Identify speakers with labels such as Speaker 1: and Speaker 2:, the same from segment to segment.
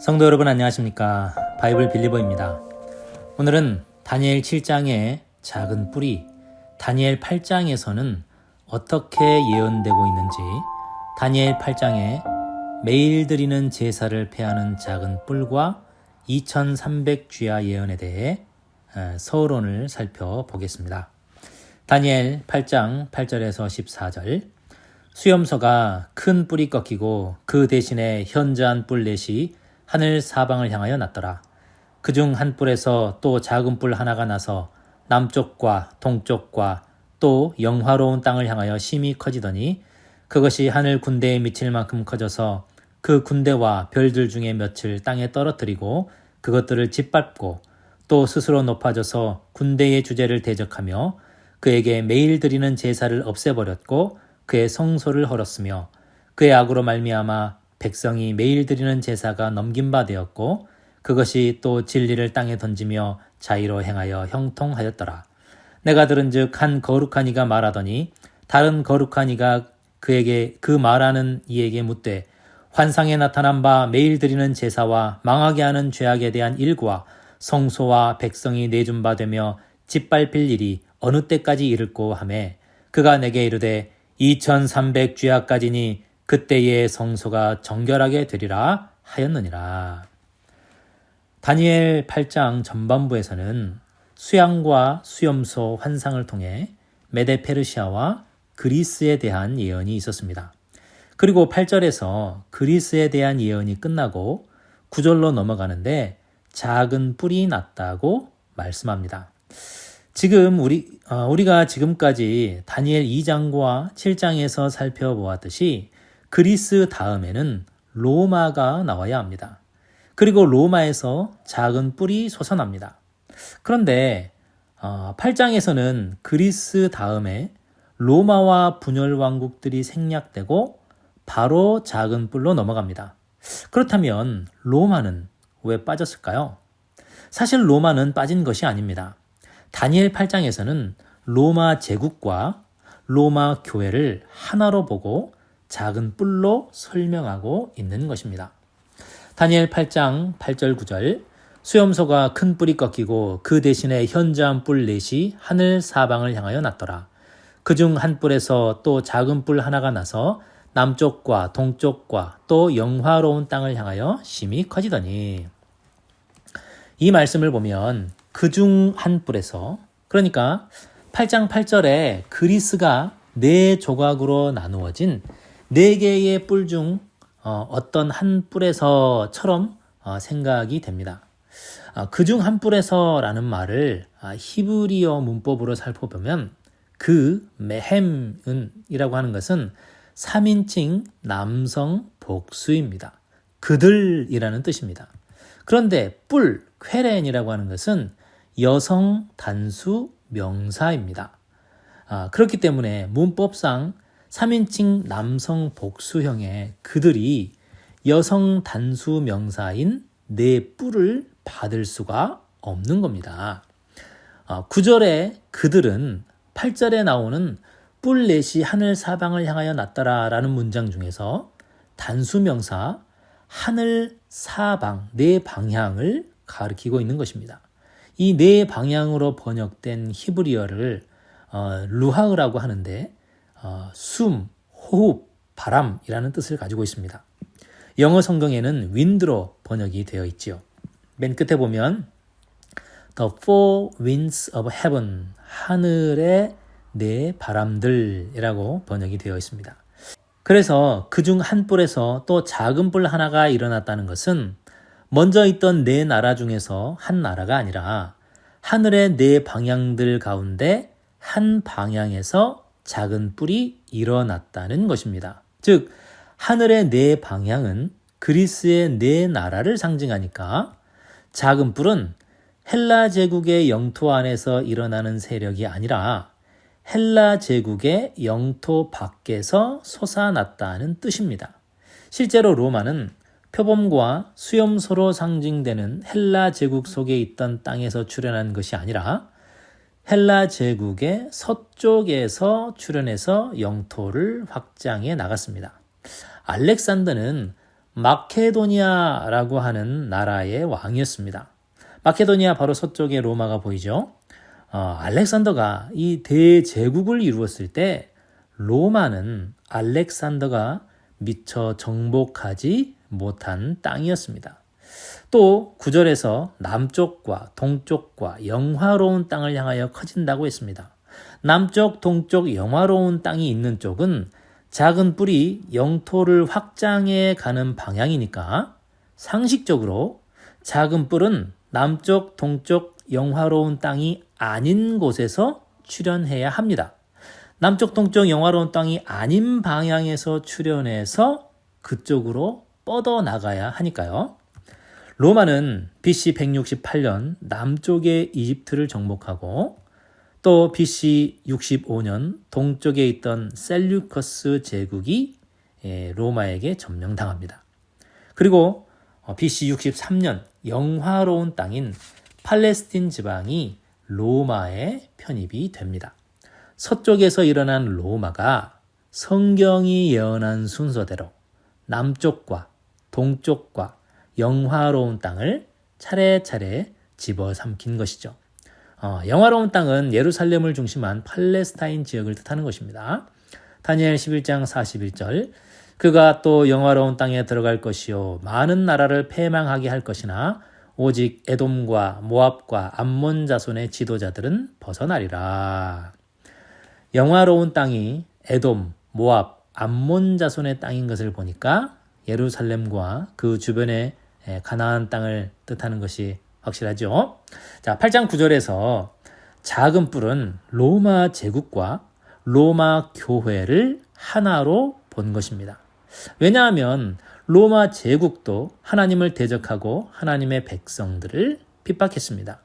Speaker 1: 성도 여러분 안녕하십니까? 바이블 빌리버입니다. 오늘은 다니엘 7장의 작은 뿌리, 다니엘 8장에서는 어떻게 예언되고 있는지, 다니엘 8장에 매일 드리는 제사를 폐하는 작은 뿔과 2300쥐야 예언에 대해 서론을 살펴보겠습니다. 다니엘 8장 8절에서 14절. 수염소가 큰 뿔이 꺾이고 그 대신에 현저한 뿔 넷이 하늘 사방을 향하여 났더라. 그중 한 뿔에서 또 작은 뿔 하나가 나서 남쪽과 동쪽과 또 영화로운 땅을 향하여 심히 커지더니 그것이 하늘 군대에 미칠 만큼 커져서 그 군대와 별들 중에 몇을 땅에 떨어뜨리고 그것들을 짓밟고 또 스스로 높아져서 군대의 주제를 대적하며 그에게 매일 드리는 제사를 없애버렸고 그의 성소를 헐었으며 그의 악으로 말미암아 백성이 매일 드리는 제사가 넘긴 바 되었고 그것이 또 진리를 땅에 던지며 자의로 행하여 형통하였더라. 내가 들은즉 한 거룩한 이가 말하더니 다른 거룩한 이가 그에게 그 말하는 이에게 묻되 환상에 나타난 바 매일 드리는 제사와 망하게 하는 죄악에 대한 일과 성소와 백성이 내준 바 되며 짓밟힐 일이 어느 때까지 이를꼬 하매 그가 내게 이르되 2300 죄악까지니 그때의 성소가 정결하게 되리라 하였느니라. 다니엘 8장 전반부에서는 수양과 수염소 환상을 통해 메데 페르시아와 그리스에 대한 예언이 있었습니다. 그리고 8절에서 그리스에 대한 예언이 끝나고 9절로 넘어가는데 작은 뿔이 났다고 말씀합니다. 지금 우리가 지금까지 다니엘 2장과 7장에서 살펴보았듯이 그리스 다음에는 로마가 나와야 합니다. 그리고 로마에서 작은 뿔이 솟아납니다. 그런데 8장에서는 그리스 다음에 로마와 분열 왕국들이 생략되고 바로 작은 뿔로 넘어갑니다. 그렇다면 로마는 왜 빠졌을까요? 사실 로마는 빠진 것이 아닙니다. 다니엘 8장에서는 로마 제국과 로마 교회를 하나로 보고 작은 뿔로 설명하고 있는 것입니다. 다니엘 8장 8절 9절. 수염소가 큰 뿔이 꺾이고 그 대신에 현저한 뿔 넷이 하늘 사방을 향하여 났더라. 그중 한 뿔에서 또 작은 뿔 하나가 나서 남쪽과 동쪽과 또 영화로운 땅을 향하여 심히 커지더니. 이 말씀을 보면 그중 한 뿔에서, 그러니까 8장 8절에 그리스가 4조각으로 나누어진 4개의 뿔 중 어떤 한 뿔에서처럼 생각이 됩니다. 그중 한 뿔에서라는 말을 히브리어 문법으로 살펴보면 그 메헴이라고 하는 것은 3인칭 남성 복수입니다. 그들이라는 뜻입니다. 그런데 뿔, 쾌렌이라고 하는 것은 여성 단수 명사입니다. 그렇기 때문에 문법상 3인칭 남성 복수형의 그들이 여성 단수 명사인 네 뿔을 받을 수가 없는 겁니다. 9절에 그들은 8절에 나오는 뿔 넷이 하늘 사방을 향하여 났더라 라는 문장 중에서 단수 명사 하늘 사방, 네 방향을 가리키고 있는 것입니다. 이 네 방향으로 번역된 히브리어를 루하흐라고 하는데 숨, 호흡, 바람이라는 뜻을 가지고 있습니다. 영어 성경에는 wind로 번역이 되어 있지요. 맨 끝에 보면 The four winds of heaven, 하늘의 네 바람들이라고 번역이 되어 있습니다. 그래서 그중 한 뿔에서 또 작은 뿔 하나가 일어났다는 것은 먼저 있던 네 나라 중에서 한 나라가 아니라 하늘의 네 방향들 가운데 한 방향에서 작은 뿔이 일어났다는 것입니다. 즉 하늘의 네 방향은 그리스의 네 나라를 상징하니까 작은 뿔은 헬라 제국의 영토 안에서 일어나는 세력이 아니라 헬라 제국의 영토 밖에서 솟아났다는 뜻입니다. 실제로 로마는 표범과 수염소로 상징되는 헬라 제국 속에 있던 땅에서 출현한 것이 아니라 헬라 제국의 서쪽에서 출현해서 영토를 확장해 나갔습니다. 알렉산더는 마케도니아라고 하는 나라의 왕이었습니다. 마케도니아 바로 서쪽에 로마가 보이죠. 알렉산더가 이 대제국을 이루었을 때 로마는 알렉산더가 미처 정복하지 못한 땅이었습니다. 또 9절에서 남쪽과 동쪽과 영화로운 땅을 향하여 커진다고 했습니다. 남쪽, 동쪽 영화로운 땅이 있는 쪽은 작은 뿔이 영토를 확장해 가는 방향이니까 상식적으로 작은 뿔은 남쪽, 동쪽 영화로운 땅이 아닌 곳에서 출현해야 합니다. 남쪽, 동쪽 영화로운 땅이 아닌 방향에서 출현해서 그쪽으로 뻗어나가야 하니까요. 로마는 BC 168년 남쪽의 이집트를 정복하고 또 BC 65년 동쪽에 있던 셀류커스 제국이 로마에게 점령당합니다. 그리고 BC 63년 영화로운 땅인 팔레스틴 지방이 로마에 편입이 됩니다. 서쪽에서 일어난 로마가 성경이 예언한 순서대로 남쪽과 동쪽과 영화로운 땅을 차례차례 집어삼킨 것이죠. 영화로운 땅은 예루살렘을 중심한 팔레스타인 지역을 뜻하는 것입니다. 다니엘 11장 41절 그가 또 영화로운 땅에 들어갈 것이요 많은 나라를 패망하게 할 것이나 오직 에돔과 모압과 암몬 자손의 지도자들은 벗어나리라. 영화로운 땅이 에돔, 모압, 암몬 자손의 땅인 것을 보니까 예루살렘과 그 주변의 가나안 땅을 뜻하는 것이 확실하죠. 자, 8장 9절에서 작은 뿔은 로마 제국과 로마 교회를 하나로 본 것입니다. 왜냐하면 로마 제국도 하나님을 대적하고 하나님의 백성들을 핍박했습니다.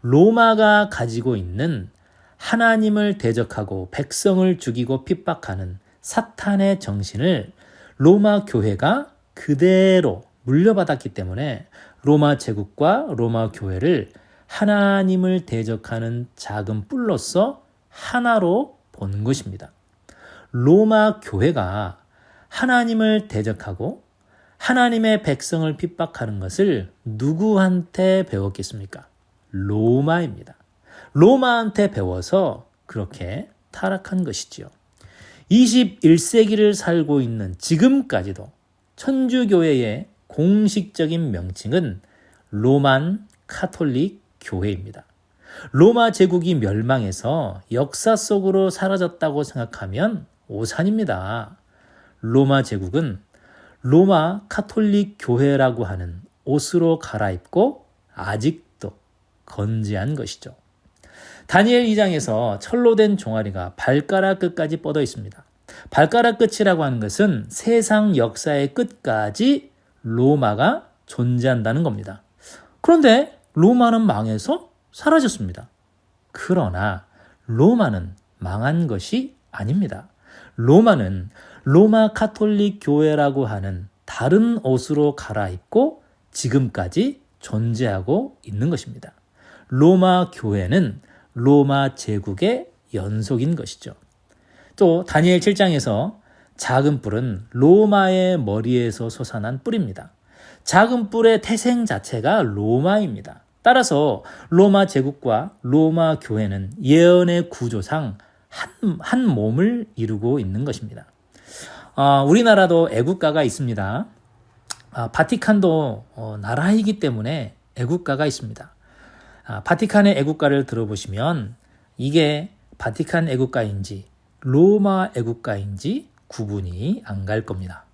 Speaker 1: 로마가 가지고 있는 하나님을 대적하고 백성을 죽이고 핍박하는 사탄의 정신을 로마 교회가 그대로 물려받았기 때문에 로마 제국과 로마 교회를 하나님을 대적하는 작은 뿔로서 하나로 본 것입니다. 로마 교회가 하나님을 대적하고 하나님의 백성을 핍박하는 것을 누구한테 배웠겠습니까? 로마입니다. 로마한테 배워서 그렇게 타락한 것이지요. 21세기를 살고 있는 지금까지도 천주교회의 공식적인 명칭은 로만 카톨릭 교회입니다. 로마 제국이 멸망해서 역사 속으로 사라졌다고 생각하면 오산입니다. 로마 제국은 로마 카톨릭 교회라고 하는 옷으로 갈아입고 아직도 건재한 것이죠. 다니엘 2장에서 철로 된 종아리가 발가락 끝까지 뻗어 있습니다. 발가락 끝이라고 하는 것은 세상 역사의 끝까지 로마가 존재한다는 겁니다. 그런데 로마는 망해서 사라졌습니다. 그러나 로마는 망한 것이 아닙니다. 로마는 로마 카톨릭 교회라고 하는 다른 옷으로 갈아입고 지금까지 존재하고 있는 것입니다. 로마 교회는 로마 제국의 연속인 것이죠. 또 다니엘 7장에서 작은 뿔은 로마의 머리에서 솟아난 뿔입니다. 작은 뿔의 태생 자체가 로마입니다. 따라서 로마 제국과 로마 교회는 예언의 구조상 한 몸을 이루고 있는 것입니다. 우리나라도 애국가가 있습니다. 바티칸도 나라이기 때문에 애국가가 있습니다. 바티칸의 애국가를 들어보시면 이게 바티칸 애국가인지 로마 애국가인지 구분이 안 갈 겁니다.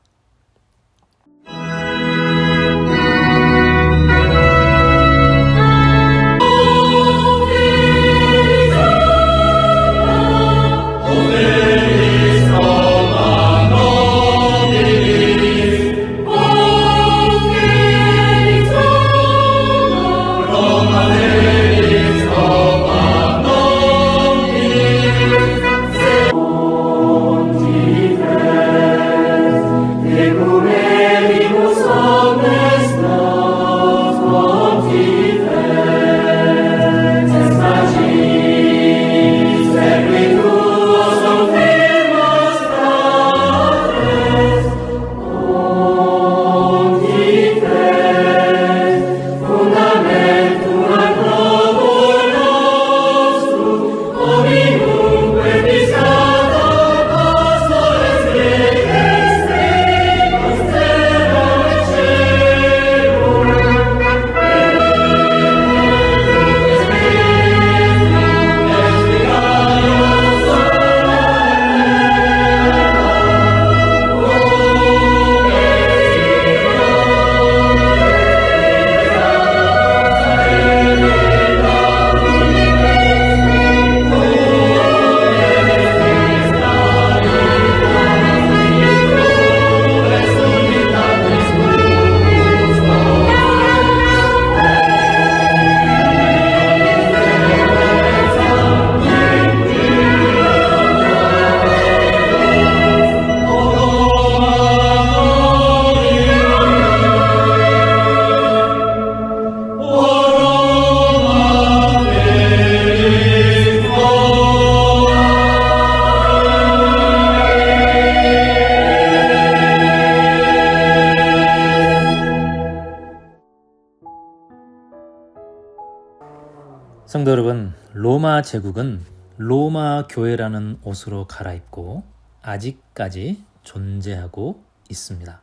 Speaker 1: 성도 여러분, 로마 제국은 로마 교회라는 옷으로 갈아입고 아직까지 존재하고 있습니다.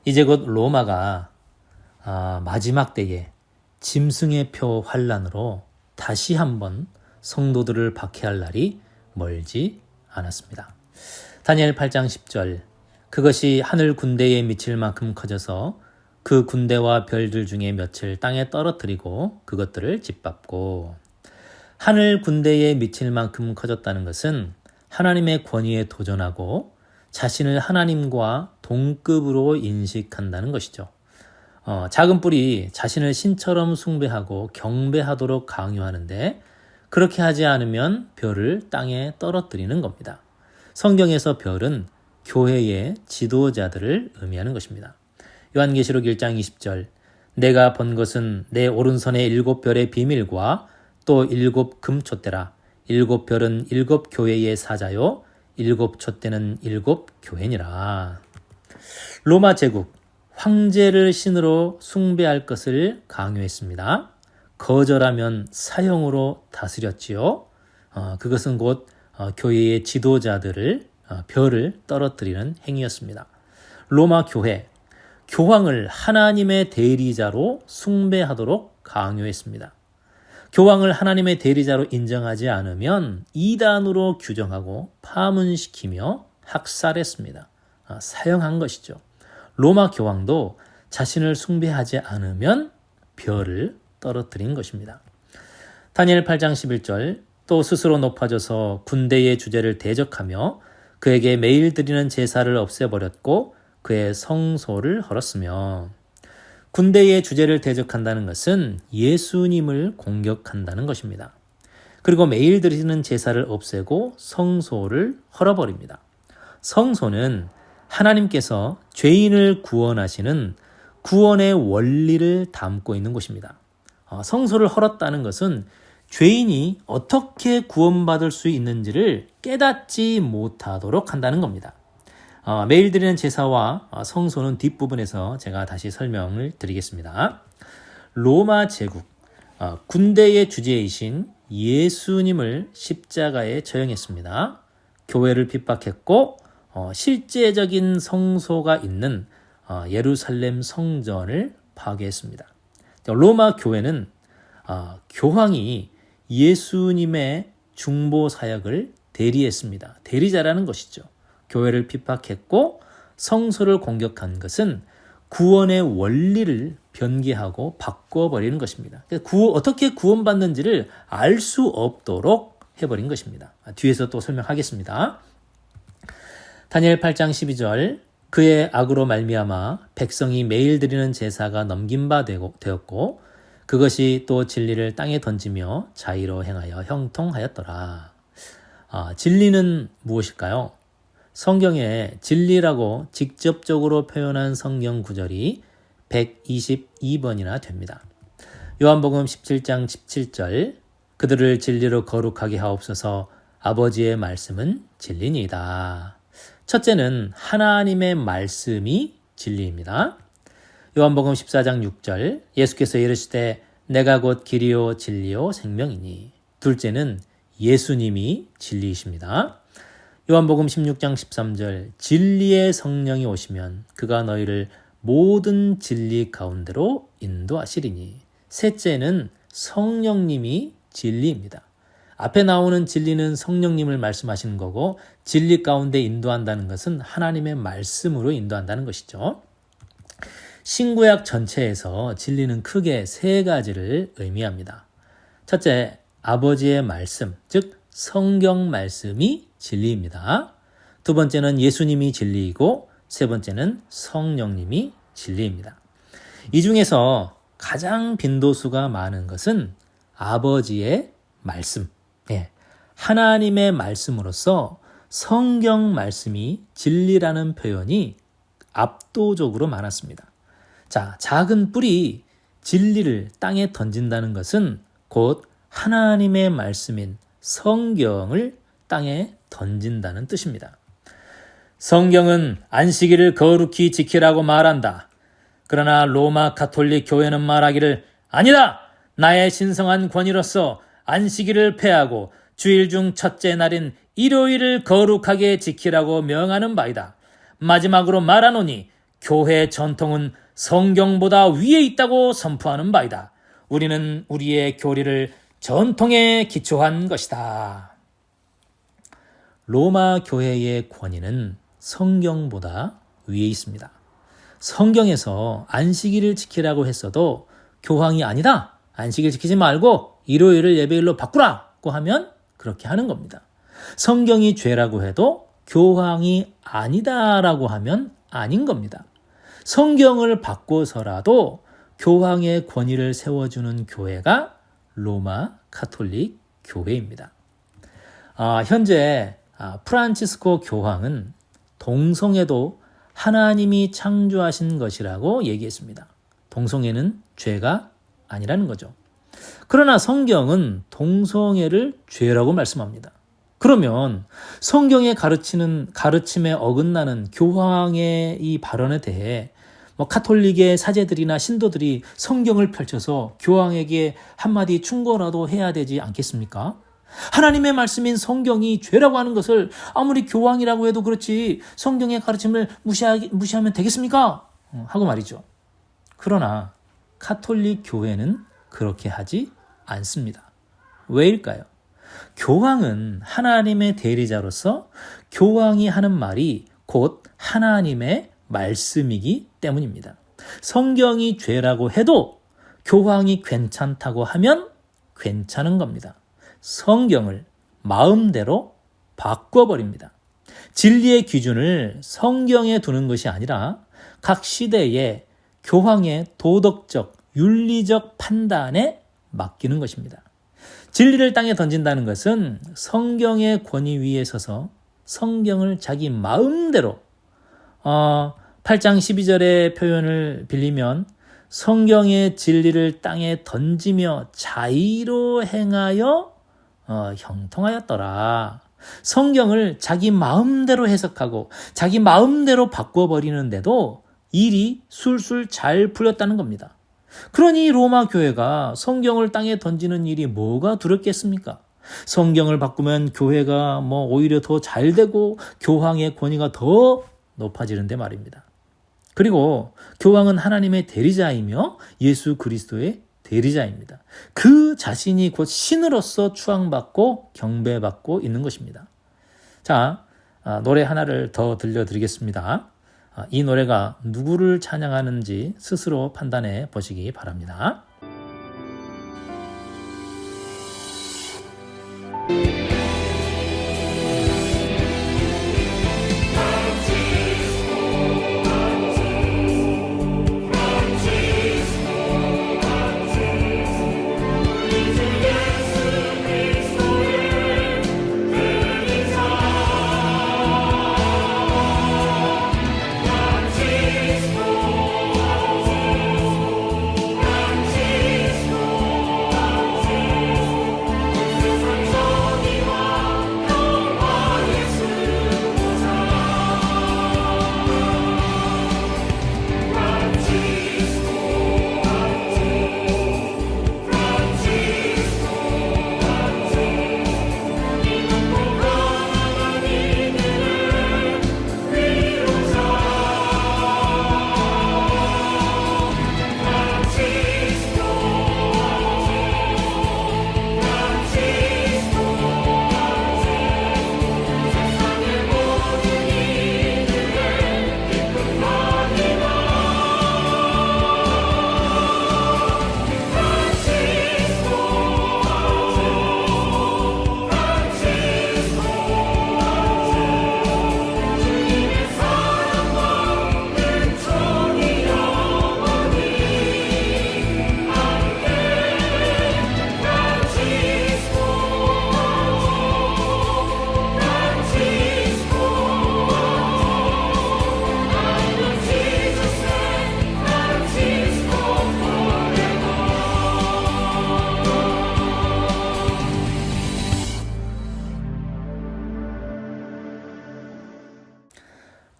Speaker 1: 이제 곧 로마가 마지막 때에 짐승의 표 환란으로 다시 한번 성도들을 박해할 날이 멀지 않았습니다. 다니엘 8장 10절, 그것이 하늘 군대에 미칠 만큼 커져서 그 군대와 별들 중에 몇을 땅에 떨어뜨리고 그것들을 짓밟고. 하늘 군대에 미칠 만큼 커졌다는 것은 하나님의 권위에 도전하고 자신을 하나님과 동급으로 인식한다는 것이죠. 작은 뿔이 자신을 신처럼 숭배하고 경배하도록 강요하는데, 그렇게 하지 않으면 별을 땅에 떨어뜨리는 겁니다. 성경에서 별은 교회의 지도자들을 의미하는 것입니다. 요한계시록 1장 20절, 내가 본 것은 내 오른손에 7별의 비밀과 또 7 금촛대라. 7별은 7 교회의 사자요 7 촛대는 7 교회니라. 로마 제국, 황제를 신으로 숭배할 것을 강요했습니다. 거절하면 사형으로 다스렸지요. 그것은 곧 교회의 지도자들을 별을 떨어뜨리는 행위였습니다. 로마 교회, 교황을 하나님의 대리자로 숭배하도록 강요했습니다. 교황을 하나님의 대리자로 인정하지 않으면 이단으로 규정하고 파문시키며 학살했습니다. 사형한 것이죠. 로마 교황도 자신을 숭배하지 않으면 별을 떨어뜨린 것입니다. 다니엘 8장 11절, 또 스스로 높아져서 군대의 주제를 대적하며 그에게 매일 드리는 제사를 없애버렸고 그의 성소를 헐었으며. 군대의 주제를 대적한다는 것은 예수님을 공격한다는 것입니다. 그리고 매일 드리는 제사를 없애고 성소를 헐어버립니다. 성소는 하나님께서 죄인을 구원하시는 구원의 원리를 담고 있는 곳입니다. 성소를 헐었다는 것은 죄인이 어떻게 구원받을 수 있는지를 깨닫지 못하도록 한다는 겁니다. 매일 드리는 제사와 성소는 뒷부분에서 제가 다시 설명을 드리겠습니다. 로마 제국, 군대의 주제이신 예수님을 십자가에 처형했습니다. 교회를 핍박했고 실제적인 성소가 있는 예루살렘 성전을 파괴했습니다. 로마 교회는 교황이 예수님의 중보 사역을 대리했습니다. 대리자라는 것이죠. 교회를 핍박했고 성소를 공격한 것은 구원의 원리를 변개하고 바꿔버리는 것입니다. 어떻게 구원받는지를 알 수 없도록 해버린 것입니다. 뒤에서 또 설명하겠습니다. 다니엘 8장 12절, 그의 악으로 말미암아 백성이 매일 드리는 제사가 넘긴 바 되었고 그것이 또 진리를 땅에 던지며 자의로 행하여 형통하였더라. 진리는 무엇일까요? 성경에 진리라고 직접적으로 표현한 성경 구절이 122번이나 됩니다. 요한복음 17장 17절, 그들을 진리로 거룩하게 하옵소서. 아버지의 말씀은 진리니이다. 첫째는 하나님의 말씀이 진리입니다. 요한복음 14장 6절, 예수께서 이르시되 내가 곧 길이요 진리요 생명이니. 둘째는 예수님이 진리이십니다. 요한복음 16장 13절, 진리의 성령이 오시면 그가 너희를 모든 진리 가운데로 인도하시리니. 셋째는 성령님이 진리입니다. 앞에 나오는 진리는 성령님을 말씀하시는 거고, 진리 가운데 인도한다는 것은 하나님의 말씀으로 인도한다는 것이죠. 신구약 전체에서 진리는 크게 세 가지를 의미합니다. 첫째, 아버지의 말씀, 즉 성경 말씀이 진리입니다. 두 번째는 예수님이 진리이고, 세 번째는 성령님이 진리입니다. 이 중에서 가장 빈도수가 많은 것은 아버지의 말씀, 하나님의 말씀으로서 성경 말씀이 진리라는 표현이 압도적으로 많았습니다. 자, 작은 뿔이 진리를 땅에 던진다는 것은 곧 하나님의 말씀인 성경을 땅에 던진다는 뜻입니다. 성경은 안식일을 거룩히 지키라고 말한다. 그러나 로마 가톨릭 교회는 말하기를 아니다! 나의 신성한 권위로서 안식일을 폐하고 주일 중 첫째 날인 일요일을 거룩하게 지키라고 명하는 바이다. 마지막으로 말하노니 교회 전통은 성경보다 위에 있다고 선포하는 바이다. 우리는 우리의 교리를 전통에 기초한 것이다. 로마 교회의 권위는 성경보다 위에 있습니다. 성경에서 안식일을 지키라고 했어도 교황이 아니다, 안식일 지키지 말고 일요일을 예배일로 바꾸라고 하면 그렇게 하는 겁니다. 성경이 죄라고 해도 교황이 아니다라고 하면 아닌 겁니다. 성경을 바꿔서라도 교황의 권위를 세워주는 교회가 로마 카톨릭 교회입니다. 현재 프란치스코 교황은 동성애도 하나님이 창조하신 것이라고 얘기했습니다. 동성애는 죄가 아니라는 거죠. 그러나 성경은 동성애를 죄라고 말씀합니다. 그러면 성경에 가르치는 가르침에 어긋나는 교황의 이 발언에 대해 카톨릭의 사제들이나 신도들이 성경을 펼쳐서 교황에게 한마디 충고라도 해야 되지 않겠습니까? 하나님의 말씀인 성경이 죄라고 하는 것을 아무리 교황이라고 해도 그렇지 성경의 가르침을 무시하면 되겠습니까? 하고 말이죠. 그러나 카톨릭 교회는 그렇게 하지 않습니다. 왜일까요? 교황은 하나님의 대리자로서 교황이 하는 말이 곧 하나님의 말씀이기 때문입니다. 성경이 죄라고 해도 교황이 괜찮다고 하면 괜찮은 겁니다. 성경을 마음대로 바꿔버립니다. 진리의 기준을 성경에 두는 것이 아니라 각 시대의 교황의 도덕적, 윤리적 판단에 맡기는 것입니다. 진리를 땅에 던진다는 것은 성경의 권위 위에 서서 성경을 자기 마음대로 8장 12절의 표현을 빌리면 성경의 진리를 땅에 던지며 자의로 행하여 형통하였더라. 성경을 자기 마음대로 해석하고 자기 마음대로 바꿔버리는데도 일이 술술 잘 풀렸다는 겁니다. 그러니 로마 교회가 성경을 땅에 던지는 일이 뭐가 두렵겠습니까? 성경을 바꾸면 교회가 오히려 더 잘 되고 교황의 권위가 더 높아지는데 말입니다. 그리고 교황은 하나님의 대리자이며 예수 그리스도의 대리자입니다. 그 자신이 곧 신으로서 추앙받고 경배받고 있는 것입니다. 자, 노래 하나를 더 들려드리겠습니다. 이 노래가 누구를 찬양하는지 스스로 판단해 보시기 바랍니다.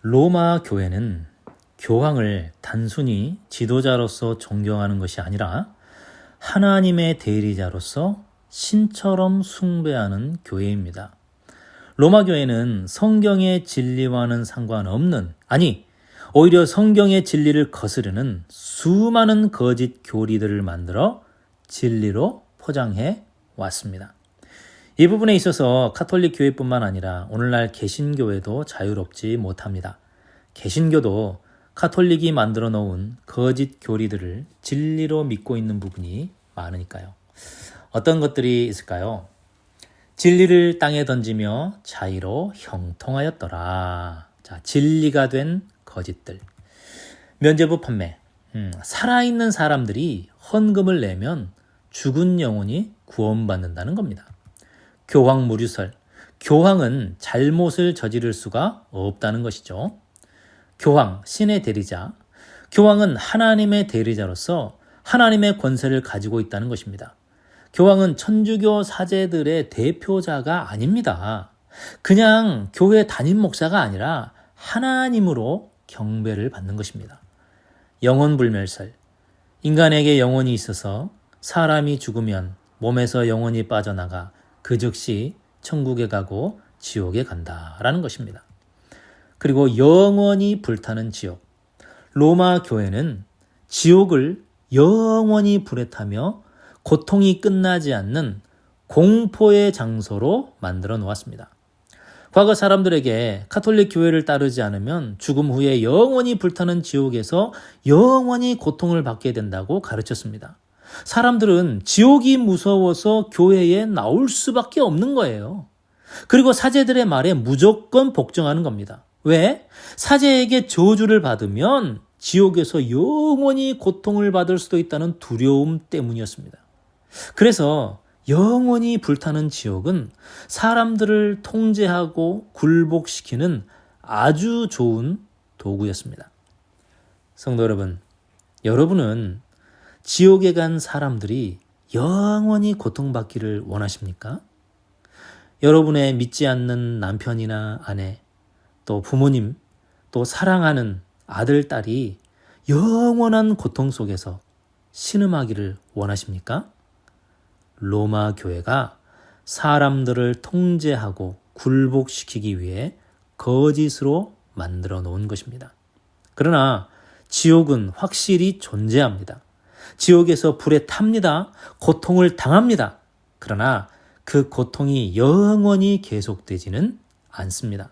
Speaker 1: 로마 교회는 교황을 단순히 지도자로서 존경하는 것이 아니라 하나님의 대리자로서 신처럼 숭배하는 교회입니다. 로마 교회는 성경의 진리와는 상관없는, 아니 오히려 성경의 진리를 거스르는 수많은 거짓 교리들을 만들어 진리로 포장해 왔습니다. 이 부분에 있어서 가톨릭 교회뿐만 아니라 오늘날 개신교회도 자유롭지 못합니다. 개신교도 가톨릭이 만들어 놓은 거짓 교리들을 진리로 믿고 있는 부분이 많으니까요. 어떤 것들이 있을까요? 진리를 땅에 던지며 자의로 형통하였더라. 자, 진리가 된 거짓들. 면죄부 판매. 살아있는 사람들이 헌금을 내면 죽은 영혼이 구원받는다는 겁니다. 교황 무류설. 교황은 잘못을 저지를 수가 없다는 것이죠. 교황, 신의 대리자. 교황은 하나님의 대리자로서 하나님의 권세를 가지고 있다는 것입니다. 교황은 천주교 사제들의 대표자가 아닙니다. 그냥 교회 담임 목사가 아니라 하나님으로 경배를 받는 것입니다. 영혼불멸설. 인간에게 영혼이 있어서 사람이 죽으면 몸에서 영혼이 빠져나가 그 즉시 천국에 가고 지옥에 간다라는 것입니다. 그리고 영원히 불타는 지옥. 로마 교회는 지옥을 영원히 불에 타며 고통이 끝나지 않는 공포의 장소로 만들어 놓았습니다. 과거 사람들에게 가톨릭 교회를 따르지 않으면 죽음 후에 영원히 불타는 지옥에서 영원히 고통을 받게 된다고 가르쳤습니다. 사람들은 지옥이 무서워서 교회에 나올 수밖에 없는 거예요. 그리고 사제들의 말에 무조건 복종하는 겁니다. 왜? 사제에게 저주를 받으면 지옥에서 영원히 고통을 받을 수도 있다는 두려움 때문이었습니다. 그래서 영원히 불타는 지옥은 사람들을 통제하고 굴복시키는 아주 좋은 도구였습니다. 성도 여러분, 여러분은 지옥에 간 사람들이 영원히 고통받기를 원하십니까? 여러분의 믿지 않는 남편이나 아내, 또 부모님, 또 사랑하는 아들, 딸이 영원한 고통 속에서 신음하기를 원하십니까? 로마 교회가 사람들을 통제하고 굴복시키기 위해 거짓으로 만들어 놓은 것입니다. 그러나 지옥은 확실히 존재합니다. 지옥에서 불에 탑니다. 고통을 당합니다. 그러나 그 고통이 영원히 계속되지는 않습니다.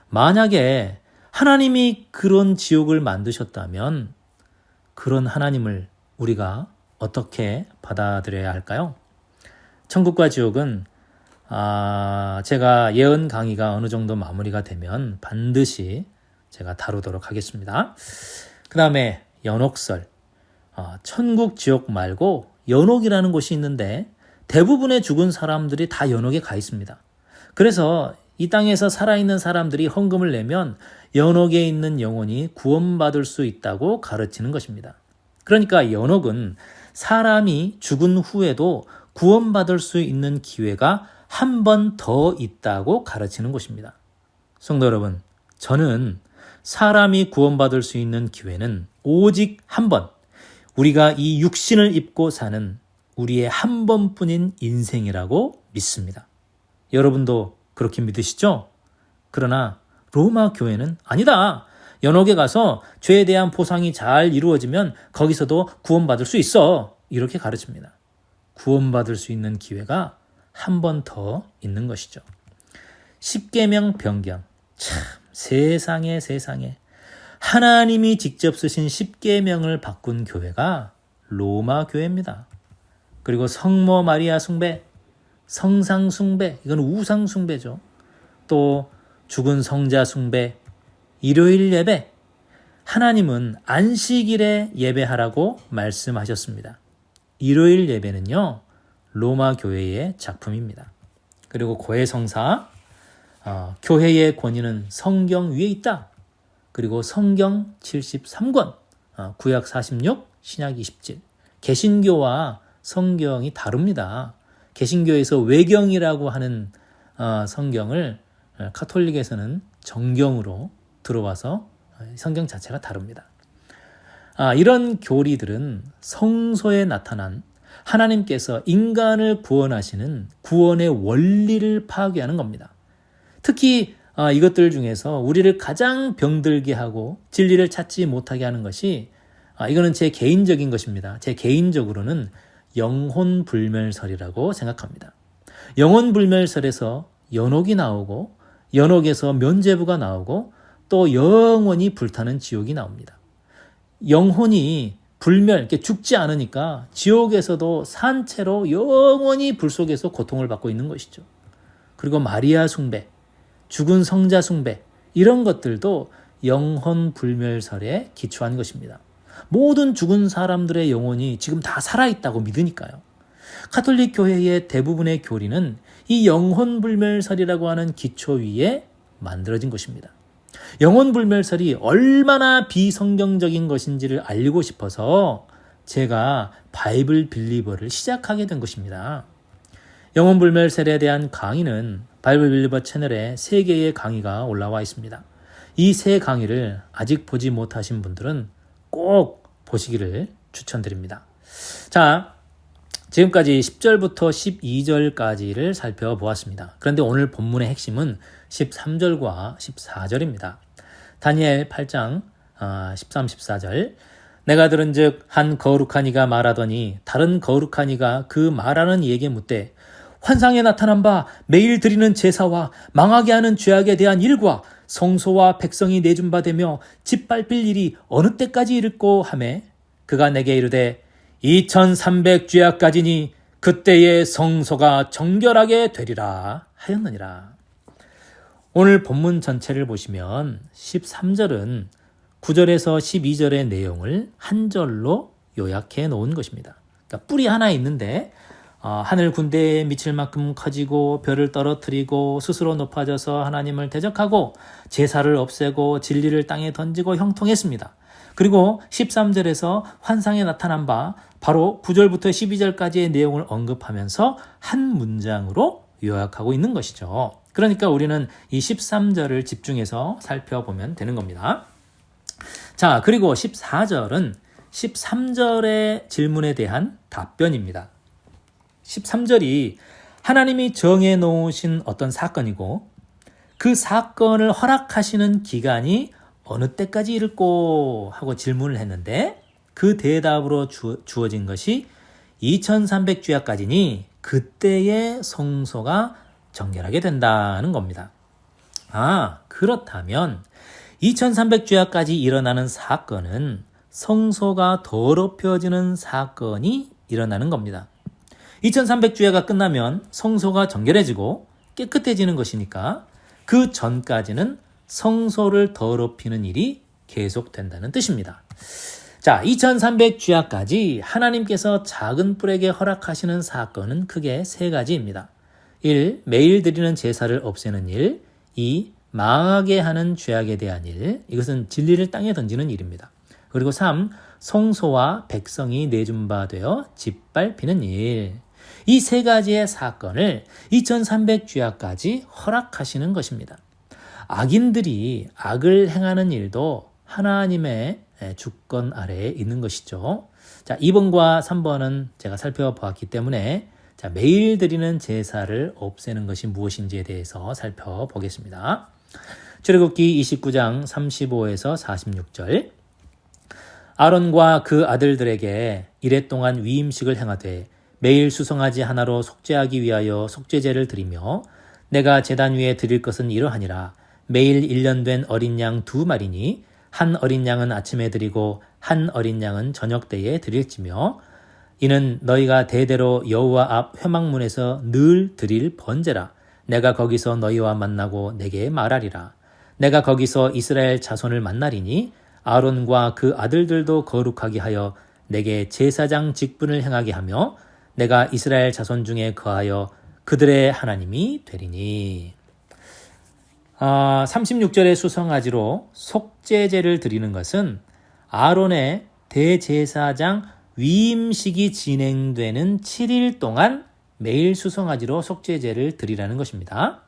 Speaker 1: 만약에 하나님이 그런 지옥을 만드셨다면 그런 하나님을 우리가 어떻게 받아들여야 할까요? 천국과 지옥은 제가 예언 강의가 어느 정도 마무리가 되면 반드시 제가 다루도록 하겠습니다. 그 다음에 연옥설. 천국, 지옥 말고 연옥이라는 곳이 있는데 대부분의 죽은 사람들이 다 연옥에 가 있습니다. 그래서 이 땅에서 살아있는 사람들이 헌금을 내면 연옥에 있는 영혼이 구원받을 수 있다고 가르치는 것입니다. 그러니까 연옥은 사람이 죽은 후에도 구원받을 수 있는 기회가 한 번 더 있다고 가르치는 곳입니다. 성도 여러분, 저는 사람이 구원받을 수 있는 기회는 오직 한 번, 우리가 이 육신을 입고 사는 우리의 한 번뿐인 인생이라고 믿습니다. 여러분도 그렇게 믿으시죠? 그러나 로마 교회는 아니다. 연옥에 가서 죄에 대한 보상이 잘 이루어지면 거기서도 구원받을 수 있어. 이렇게 가르칩니다. 구원받을 수 있는 기회가 한 번 더 있는 것이죠. 십계명 변경. 참 세상에 하나님이 직접 쓰신 십계명을 바꾼 교회가 로마 교회입니다. 그리고 성모 마리아 숭배, 성상 숭배, 이건 우상 숭배죠. 또 죽은 성자 숭배, 일요일 예배. 하나님은 안식일에 예배하라고 말씀하셨습니다. 일요일 예배는요, 로마 교회의 작품입니다. 그리고 고해성사, 교회의 권위는 성경 위에 있다. 그리고 성경 73권, 구약 46, 신약 27. 개신교와 성경이 다릅니다. 개신교에서 외경이라고 하는 성경을 가톨릭에서는 정경으로 들어와서 성경 자체가 다릅니다. 이런 교리들은 성소에 나타난 하나님께서 인간을 구원하시는 구원의 원리를 파괴하는 겁니다. 특히 이것들 중에서 우리를 가장 병들게 하고 진리를 찾지 못하게 하는 것이 이거는 제 개인적인 것입니다. 제 개인적으로는 영혼불멸설이라고 생각합니다. 영혼불멸설에서 연옥이 나오고 연옥에서 면죄부가 나오고 또 영원히 불타는 지옥이 나옵니다. 영혼이 불멸, 이렇게 죽지 않으니까 지옥에서도 산채로 영원히 불 속에서 고통을 받고 있는 것이죠. 그리고 마리아 숭배, 죽은 성자 숭배, 이런 것들도 영혼불멸설에 기초한 것입니다. 모든 죽은 사람들의 영혼이 지금 다 살아있다고 믿으니까요. 가톨릭 교회의 대부분의 교리는 이 영혼불멸설이라고 하는 기초 위에 만들어진 것입니다. 영혼불멸설이 얼마나 비성경적인 것인지를 알리고 싶어서 제가 바이블 빌리버를 시작하게 된 것입니다. 영혼불멸설에 대한 강의는 바이블 빌리버 채널에 3개의 강의가 올라와 있습니다. 이 3 강의를 아직 보지 못하신 분들은 꼭 보시기를 추천드립니다. 자, 지금까지 10절부터 12절까지를 살펴보았습니다. 그런데 오늘 본문의 핵심은 13절과 14절입니다. 다니엘 8장 13, 14절 내가 들은즉 한 거룩한 이가 말하더니 다른 거룩한 이가 그 말하는 이에게 묻되 환상에 나타난 바 매일 드리는 제사와 망하게 하는 죄악에 대한 일과 성소와 백성이 내준 바 되며 짓밟힐 일이 어느 때까지 이를꼬 하매 그가 내게 이르되 2300 죄악까지니 그때의 성소가 정결하게 되리라 하였느니라. 오늘 본문 전체를 보시면 13절은 9절에서 12절의 내용을 한 절로 요약해 놓은 것입니다. 그러니까 뿔이 하나 있는데 하늘 군대에 미칠 만큼 커지고 별을 떨어뜨리고 스스로 높아져서 하나님을 대적하고 제사를 없애고 진리를 땅에 던지고 형통했습니다. 그리고 13절에서 환상에 나타난 바 바로 9절부터 12절까지의 내용을 언급하면서 한 문장으로 요약하고 있는 것이죠. 그러니까 우리는 이 13절을 집중해서 살펴보면 되는 겁니다. 자, 그리고 14절은 13절의 질문에 대한 답변입니다. 13절이 하나님이 정해 놓으신 어떤 사건이고 그 사건을 허락하시는 기간이 어느 때까지 이를꼬 하고 질문을 했는데 그 대답으로 주어진 것이 2300 주야까지니 그때의 성소가 정결하게 된다는 겁니다. 그렇다면 2300 주야까지 일어나는 사건은 성소가 더럽혀지는 사건이 일어나는 겁니다. 2300 주야가 끝나면 성소가 정결해지고 깨끗해지는 것이니까 그 전까지는 성소를 더럽히는 일이 계속된다는 뜻입니다. 자, 2300 주야까지 하나님께서 작은 뿔에게 허락하시는 사건은 크게 3가지입니다. 1. 매일 드리는 제사를 없애는 일. 2. 망하게 하는 죄악에 대한 일. 이것은 진리를 땅에 던지는 일입니다. 그리고 3. 성소와 백성이 내준 바 되어 짓밟히는 일. 이 3가지의 사건을 2300 주야까지 허락하시는 것입니다. 악인들이 악을 행하는 일도 하나님의 주권 아래에 있는 것이죠. 자, 2번과 3번은 제가 살펴보았기 때문에 자, 매일 드리는 제사를 없애는 것이 무엇인지에 대해서 살펴보겠습니다. 출애굽기 29장 35에서 46절 아론과 그 아들들에게 이랫동안 위임식을 행하되 매일 수송아지 하나로 속죄하기 위하여 속죄제를 드리며 내가 제단 위에 드릴 것은 이러하니라. 매일 1년 된 어린 양 2마리니 한 어린 양은 아침에 드리고 한 어린 양은 저녁 때에 드릴지며 이는 너희가 대대로 여호와 앞 회막문에서 늘 드릴 번제라. 내가 거기서 너희와 만나고 내게 말하리라. 내가 거기서 이스라엘 자손을 만나리니 아론과 그 아들들도 거룩하게 하여 내게 제사장 직분을 행하게 하며 내가 이스라엘 자손 중에 거하여 그들의 하나님이 되리니. 36절의 수송아지로 속죄제를 드리는 것은 아론의 대제사장 위임식이 진행되는 7일 동안 매일 수송아지로 속죄제를 드리라는 것입니다.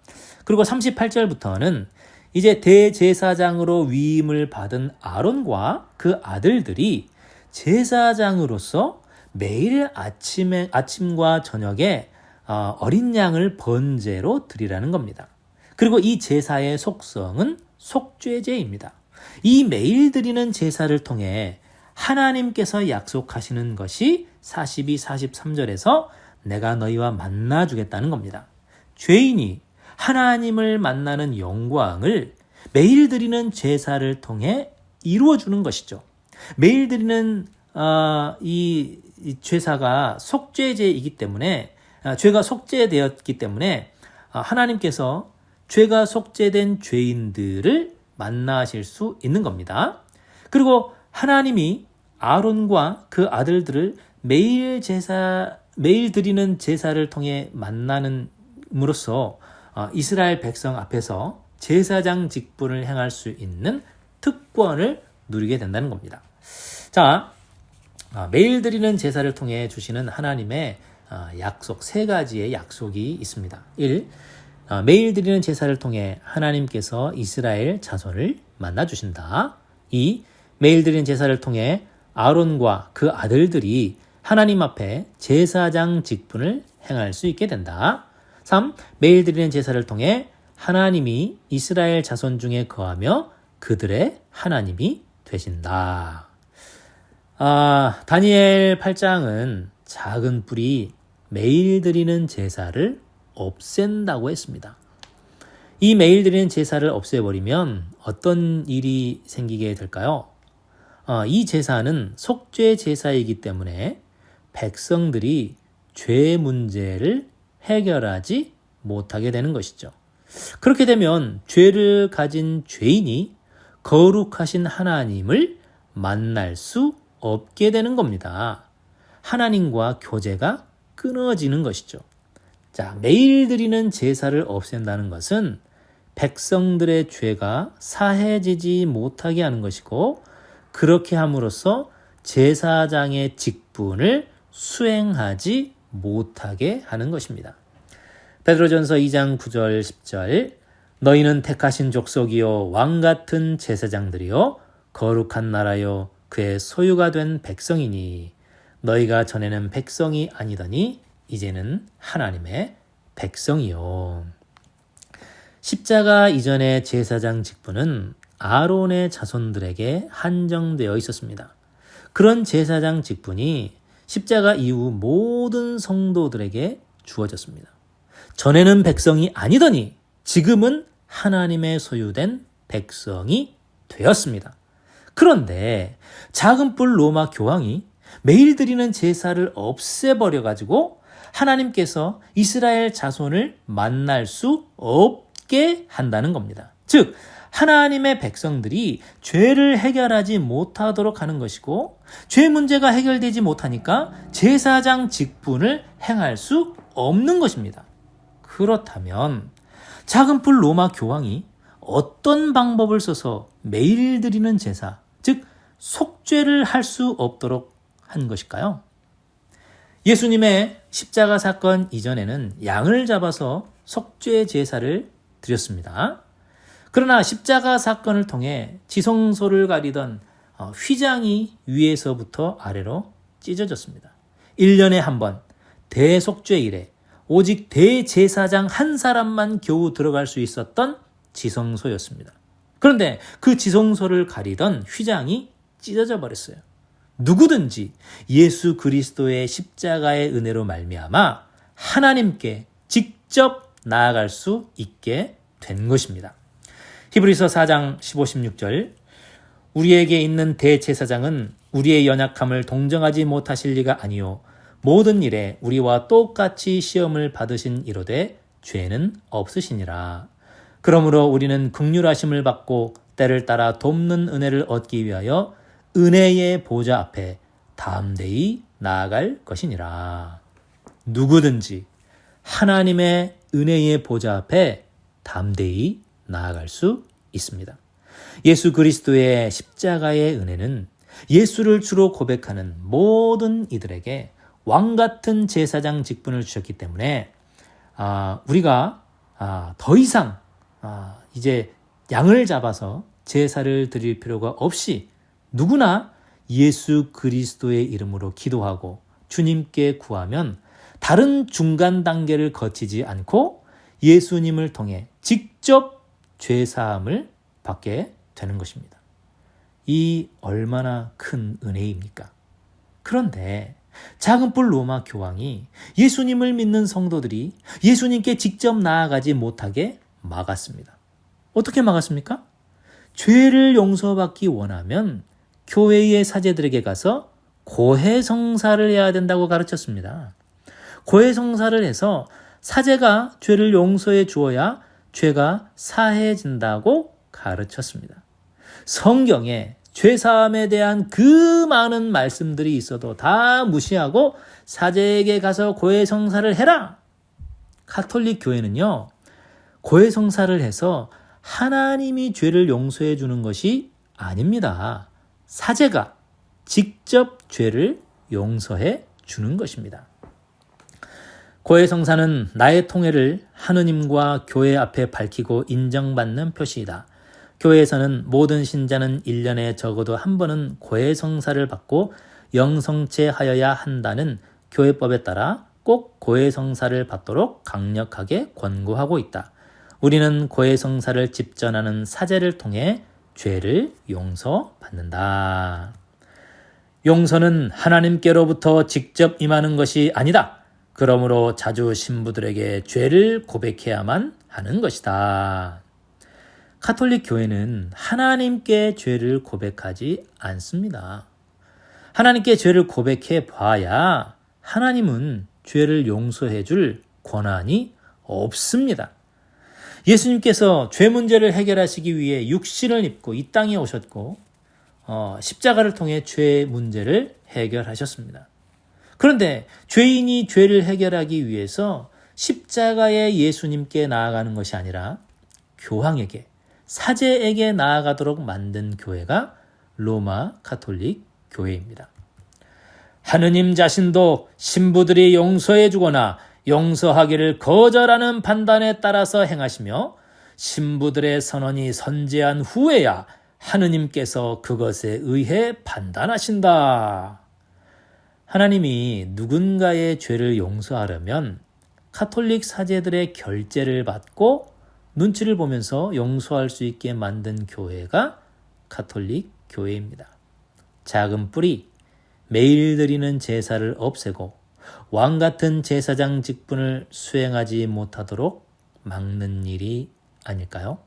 Speaker 1: 그리고 38절부터는 이제 대제사장으로 위임을 받은 아론과 그 아들들이 제사장으로서 매일 아침과 저녁에 어린 양을 번제로 드리라는 겁니다. 그리고 이 제사의 속성은 속죄제입니다. 이 매일 드리는 제사를 통해 하나님께서 약속하시는 것이 42, 43절에서 내가 너희와 만나주겠다는 겁니다. 죄인이 하나님을 만나는 영광을 매일 드리는 제사를 통해 이루어주는 것이죠. 매일 드리는 이 제사가 속죄제이기 때문에 죄가 속죄되었기 때문에 하나님께서 죄가 속죄된 죄인들을 만나실 수 있는 겁니다. 그리고 하나님이 아론과 그 아들들을 매일 드리는 제사를 통해 만나는으로써 이스라엘 백성 앞에서 제사장 직분을 행할 수 있는 특권을 누리게 된다는 겁니다. 자, 매일 드리는 제사를 통해 주시는 하나님의 약속, 세 가지의 약속이 있습니다. 1. 매일 드리는 제사를 통해 하나님께서 이스라엘 자손을 만나주신다. 2. 매일 드리는 제사를 통해 아론과 그 아들들이 하나님 앞에 제사장 직분을 행할 수 있게 된다. 3. 매일 드리는 제사를 통해 하나님이 이스라엘 자손 중에 거하며 그들의 하나님이 되신다. 다니엘 8장은 작은 뿔이 매일 드리는 제사를 없앤다고 했습니다. 이 매일 드리는 제사를 없애버리면 어떤 일이 생기게 될까요? 이 제사는 속죄 제사이기 때문에 백성들이 죄 문제를 해결하지 못하게 되는 것이죠. 그렇게 되면 죄를 가진 죄인이 거룩하신 하나님을 만날 수 없게 되는 겁니다. 하나님과 교제가 끊어지는 것이죠. 자, 매일 드리는 제사를 없앤다는 것은 백성들의 죄가 사해지지 못하게 하는 것이고, 그렇게 함으로써 제사장의 직분을 수행하지 못하게 하는 것입니다. 베드로전서 2장 9절 10절 너희는 택하신 족속이요 왕같은 제사장들이요 거룩한 나라요 그의 소유가 된 백성이니 너희가 전에는 백성이 아니더니 이제는 하나님의 백성이요. 십자가 이전의 제사장 직분은 아론의 자손들에게 한정되어 있었습니다. 그런 제사장 직분이 십자가 이후 모든 성도들에게 주어졌습니다. 전에는 백성이 아니더니 지금은 하나님의 소유된 백성이 되었습니다. 그런데 작은 뿔 로마 교황이 매일 드리는 제사를 없애버려가지고 하나님께서 이스라엘 자손을 만날 수 없게 한다는 겁니다. 즉, 하나님의 백성들이 죄를 해결하지 못하도록 하는 것이고, 죄 문제가 해결되지 못하니까 제사장 직분을 행할 수 없는 것입니다. 그렇다면 작은 뿔 로마 교황이 어떤 방법을 써서 매일 드리는 제사, 즉 속죄를 할 수 없도록 한 것일까요? 예수님의 십자가 사건 이전에는 양을 잡아서 속죄 제사를 드렸습니다. 그러나 십자가 사건을 통해 지성소를 가리던 휘장이 위에서부터 아래로 찢어졌습니다. 1년에 한 번 대속죄일에 오직 대제사장 한 사람만 겨우 들어갈 수 있었던 지성소였습니다. 그런데 그 지성소를 가리던 휘장이 찢어져 버렸어요. 누구든지 예수 그리스도의 십자가의 은혜로 말미암아 하나님께 직접 나아갈 수 있게 된 것입니다. 히브리서 4장 15, 16절 우리에게 있는 대제사장은 우리의 연약함을 동정하지 못하실 리가 아니요 모든 일에 우리와 똑같이 시험을 받으신 이로되 죄는 없으시니라. 그러므로 우리는 긍휼하심을 받고 때를 따라 돕는 은혜를 얻기 위하여 은혜의 보좌 앞에 담대히 나아갈 것이니라. 누구든지 하나님의 은혜의 보좌 앞에 담대히 나아갈 수 있습니다. 예수 그리스도의 십자가의 은혜는 예수를 주로 고백하는 모든 이들에게 왕같은 제사장 직분을 주셨기 때문에 우리가 더 이상 이제 양을 잡아서 제사를 드릴 필요가 없이 누구나 예수 그리스도의 이름으로 기도하고 주님께 구하면 다른 중간 단계를 거치지 않고 예수님을 통해 직접 죄사함을 받게 되는 것입니다. 이 얼마나 큰 은혜입니까? 그런데 작은 뿔 로마 교황이 예수님을 믿는 성도들이 예수님께 직접 나아가지 못하게 막았습니다. 어떻게 막았습니까? 죄를 용서받기 원하면 교회의 사제들에게 가서 고해성사를 해야 된다고 가르쳤습니다. 고해성사를 해서 사제가 죄를 용서해 주어야 죄가 사해진다고 가르쳤습니다. 성경에 죄사함에 대한 그 많은 말씀들이 있어도 다 무시하고 사제에게 가서 고해성사를 해라. 가톨릭 교회는요, 고해성사를 해서 하나님이 죄를 용서해 주는 것이 아닙니다. 사제가 직접 죄를 용서해 주는 것입니다. 고해성사는 나의 통해를 하느님과 교회 앞에 밝히고 인정받는 표시이다. 교회에서는 모든 신자는 1년에 적어도 한 번은 고해성사를 받고 영성체하여야 한다는 교회법에 따라 꼭 고해성사를 받도록 강력하게 권고하고 있다. 우리는 고해성사를 집전하는 사제를 통해 죄를 용서받는다. 용서는 하나님께로부터 직접 임하는 것이 아니다. 그러므로 자주 신부들에게 죄를 고백해야만 하는 것이다. 가톨릭 교회는 하나님께 죄를 고백하지 않습니다. 하나님께 죄를 고백해 봐야 하나님은 죄를 용서해 줄 권한이 없습니다. 예수님께서 죄 문제를 해결하시기 위해 육신을 입고 이 땅에 오셨고 십자가를 통해 죄 문제를 해결하셨습니다. 그런데 죄인이 죄를 해결하기 위해서 십자가의 예수님께 나아가는 것이 아니라 교황에게, 사제에게 나아가도록 만든 교회가 로마 가톨릭 교회입니다. 하느님 자신도 신부들이 용서해 주거나 용서하기를 거절하는 판단에 따라서 행하시며 신부들의 선언이 선재한 후에야 하느님께서 그것에 의해 판단하신다. 하나님이 누군가의 죄를 용서하려면 가톨릭 사제들의 결재를 받고 눈치를 보면서 용서할 수 있게 만든 교회가 가톨릭 교회입니다. 작은 뿔이 매일 드리는 제사를 없애고 왕 같은 제사장 직분을 수행하지 못하도록 막는 일이 아닐까요?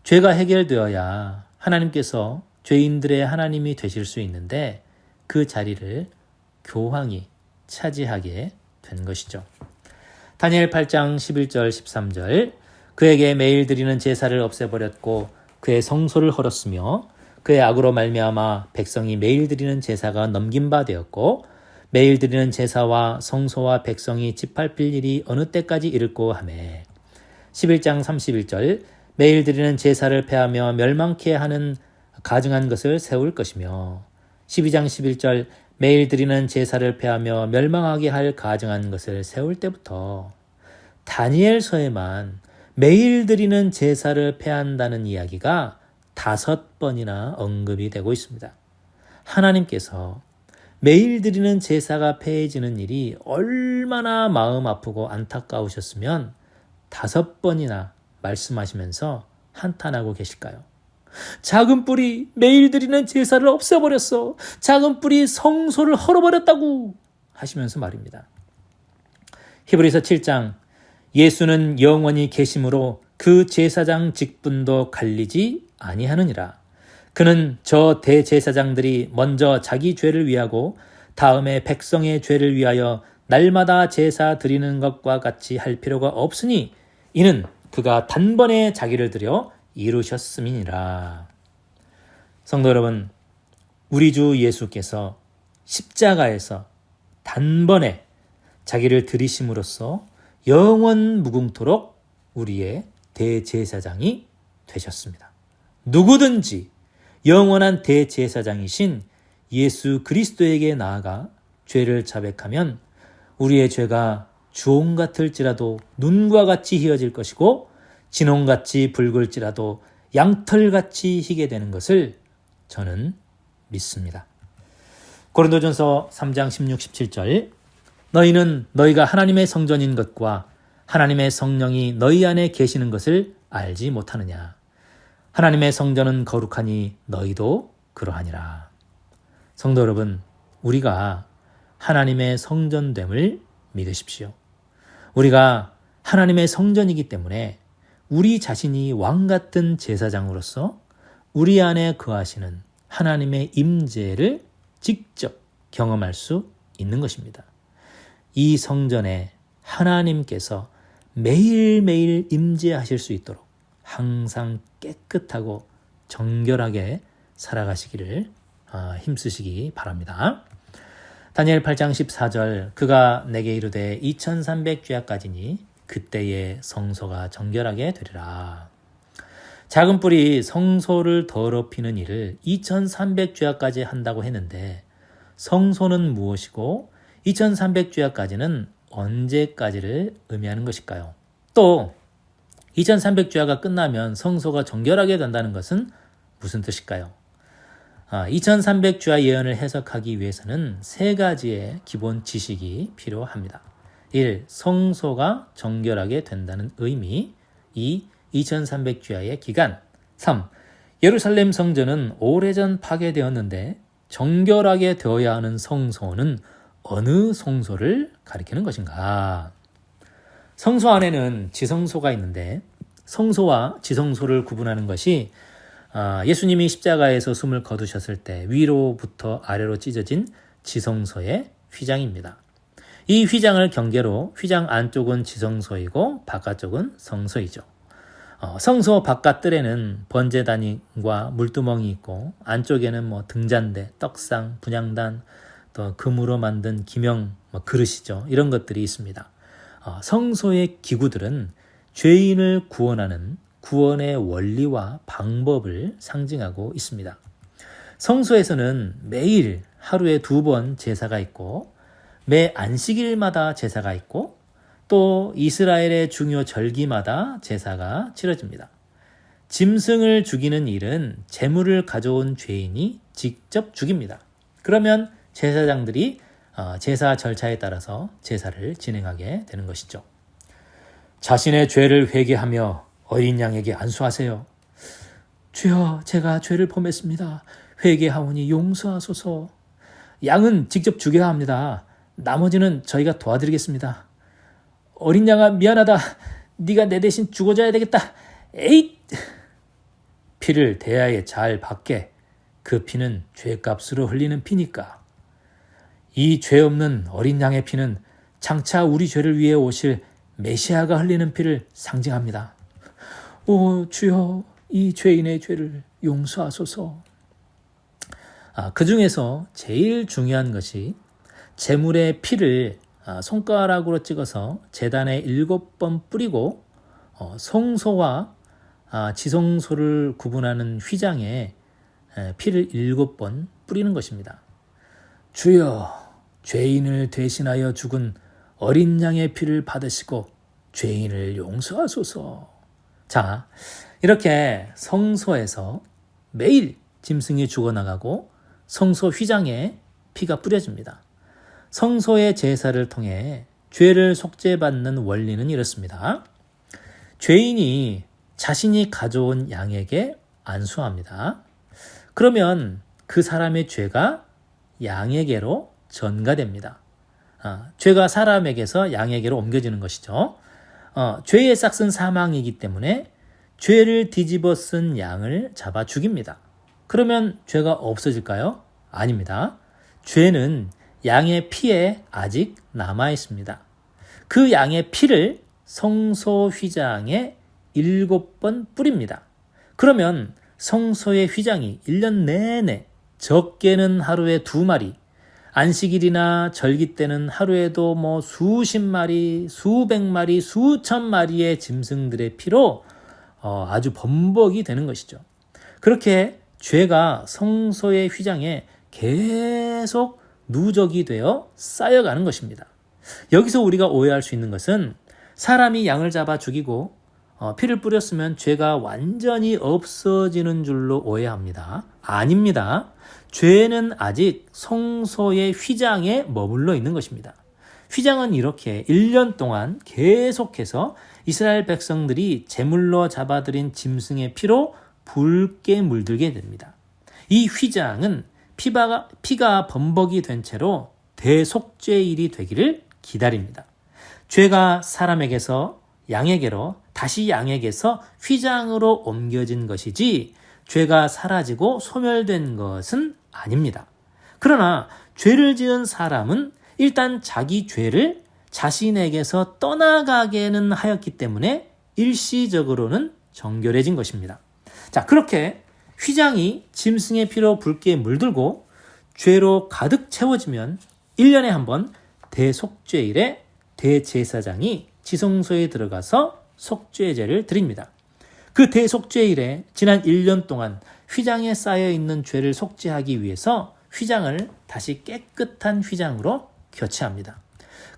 Speaker 1: 죄가 해결되어야 하나님께서 죄인들의 하나님이 되실 수 있는데 그 자리를 교황이 차지하게 된 것이죠. 다니엘 8장 11절 13절 그에게 매일 드리는 제사를 없애버렸고 그의 성소를 헐었으며 그의 악으로 말미암아 백성이 매일 드리는 제사가 넘긴 바 되었고 매일 드리는 제사와 성소와 백성이 짓밟힐 일이 어느 때까지 이를꼬 하매 11장 31절 매일 드리는 제사를 폐하며 멸망케 하는 가증한 것을 세울 것이며 12장 11절 매일 드리는 제사를 폐하며 멸망하게 할 가증한 것을 세울 때부터 다니엘서에만 매일 드리는 제사를 폐한다는 이야기가 5번이나 언급이 되고 있습니다. 하나님께서 매일 드리는 제사가 폐해지는 일이 얼마나 마음 아프고 안타까우셨으면 5번이나 말씀하시면서 한탄하고 계실까요? 작은 뿔이 매일 드리는 제사를 없애버렸어. 작은 뿔이 성소를 헐어버렸다고 하시면서 말입니다. 히브리서 7장 예수는 영원히 계심으로 그 제사장 직분도 갈리지 아니하느니라. 그는 저 대제사장들이 먼저 자기 죄를 위하고 다음에 백성의 죄를 위하여 날마다 제사 드리는 것과 같이 할 필요가 없으니 이는 그가 단번에 자기를 드려 이루셨음이니라. 성도 여러분, 우리 주 예수께서 십자가에서 단번에 자기를 드리심으로써 영원 무궁토록 우리의 대제사장이 되셨습니다. 누구든지 영원한 대제사장이신 예수 그리스도에게 나아가 죄를 자백하면 우리의 죄가 주홍 같을지라도 눈과 같이 희어질 것이고 진홍같이 붉을지라도 양털같이 희게 되는 것을 저는 믿습니다. 고린도전서 3장 16, 17절 너희는 너희가 하나님의 성전인 것과 하나님의 성령이 너희 안에 계시는 것을 알지 못하느냐. 하나님의 성전은 거룩하니 너희도 그러하니라. 성도 여러분, 우리가 하나님의 성전됨을 믿으십시오. 우리가 하나님의 성전이기 때문에 우리 자신이 왕같은 제사장으로서 우리 안에 거하시는 하나님의 임재를 직접 경험할 수 있는 것입니다. 이 성전에 하나님께서 매일매일 임재하실 수 있도록 항상 깨끗하고 정결하게 살아가시기를 힘쓰시기 바랍니다. 다니엘 8장 14절 그가 내게 이르되 2300주야까지니 그때에 성소가 정결하게 되리라. 작은 뿔이 성소를 더럽히는 일을 2300주야까지 한다고 했는데 성소는 무엇이고 2300주야까지는 언제까지를 의미하는 것일까요? 또 2300주야가 끝나면 성소가 정결하게 된다는 것은 무슨 뜻일까요? 2300주야 예언을 해석하기 위해서는 세 가지의 기본 지식이 필요합니다. 1. 성소가 정결하게 된다는 의미. 2. 2300주야의 기간. 3. 예루살렘 성전은 오래전 파괴되었는데 정결하게 되어야 하는 성소는 어느 성소를 가리키는 것인가? 성소 안에는 지성소가 있는데 성소와 지성소를 구분하는 것이 예수님이 십자가에서 숨을 거두셨을 때 위로부터 아래로 찢어진 지성소의 휘장입니다. 이 휘장을 경계로 휘장 안쪽은 지성소이고 바깥쪽은 성소이죠. 성소 바깥 뜰에는 번제단과 물두멍이 있고 안쪽에는 등잔대, 떡상, 분향단, 또 금으로 만든 기명, 그릇이죠. 이런 것들이 있습니다. 성소의 기구들은 죄인을 구원하는 구원의 원리와 방법을 상징하고 있습니다. 성소에서는 매일 하루에 2번 제사가 있고 매 안식일마다 제사가 있고 또 이스라엘의 중요 절기마다 제사가 치러집니다. 짐승을 죽이는 일은 제물을 가져온 죄인이 직접 죽입니다. 그러면 제사장들이 제사 절차에 따라서 제사를 진행하게 되는 것이죠. 자신의 죄를 회개하며 어린 양에게 안수하세요. 주여, 제가 죄를 범했습니다. 회개하오니 용서하소서. 양은 직접 죽여야 합니다. 나머지는 저희가 도와드리겠습니다. 어린 양아, 미안하다. 네가 내 대신 죽어줘야 되겠다. 에잇! 피를 대야에 잘 받게. 그 피는 죄값으로 흘리는 피니까. 이 죄 없는 어린 양의 피는 장차 우리 죄를 위해 오실 메시아가 흘리는 피를 상징합니다. 오 주여, 이 죄인의 죄를 용서하소서. 그 중에서 제일 중요한 것이 제물의 피를 손가락으로 찍어서 제단에 7번 뿌리고 성소와 지성소를 구분하는 휘장에 피를 7번 뿌리는 것입니다. 주여, 죄인을 대신하여 죽은 어린 양의 피를 받으시고 죄인을 용서하소서. 자, 이렇게 성소에서 매일 짐승이 죽어나가고 성소 휘장에 피가 뿌려집니다. 성소의 제사를 통해 죄를 속죄받는 원리는 이렇습니다. 죄인이 자신이 가져온 양에게 안수합니다. 그러면 그 사람의 죄가 양에게로 전가됩니다. 죄가 사람에게서 양에게로 옮겨지는 것이죠. 죄의 싹은 사망이기 때문에 죄를 뒤집어 쓴 양을 잡아 죽입니다. 그러면 죄가 없어질까요? 아닙니다. 죄는 양의 피에 아직 남아 있습니다. 그 양의 피를 성소 휘장에 7번 뿌립니다. 그러면 성소의 휘장이 1년 내내 적게는 하루에 2마리, 안식일이나 절기 때는 하루에도 수십 마리, 수백 마리, 수천 마리의 짐승들의 피로 아주 범벅이 되는 것이죠. 그렇게 죄가 성소의 휘장에 계속 누적이 되어 쌓여가는 것입니다. 여기서 우리가 오해할 수 있는 것은 사람이 양을 잡아 죽이고 피를 뿌렸으면 죄가 완전히 없어지는 줄로 오해합니다. 아닙니다. 죄는 아직 성소의 휘장에 머물러 있는 것입니다. 휘장은 이렇게 1년 동안 계속해서 이스라엘 백성들이 제물로 잡아들인 짐승의 피로 붉게 물들게 됩니다. 이 휘장은 피가 범벅이 된 채로 대속죄일이 되기를 기다립니다. 죄가 사람에게서 양에게로 다시 양에게서 휘장으로 옮겨진 것이지 죄가 사라지고 소멸된 것은 아닙니다. 그러나 죄를 지은 사람은 일단 자기 죄를 자신에게서 떠나가게는 하였기 때문에 일시적으로는 정결해진 것입니다. 자, 그렇게 휘장이 짐승의 피로 붉게 물들고 죄로 가득 채워지면 1년에 한 번 대속죄일에 대제사장이 지성소에 들어가서 속죄제를 드립니다. 그 대속죄일에 지난 1년 동안 휘장에 쌓여있는 죄를 속죄하기 위해서 휘장을 다시 깨끗한 휘장으로 교체합니다.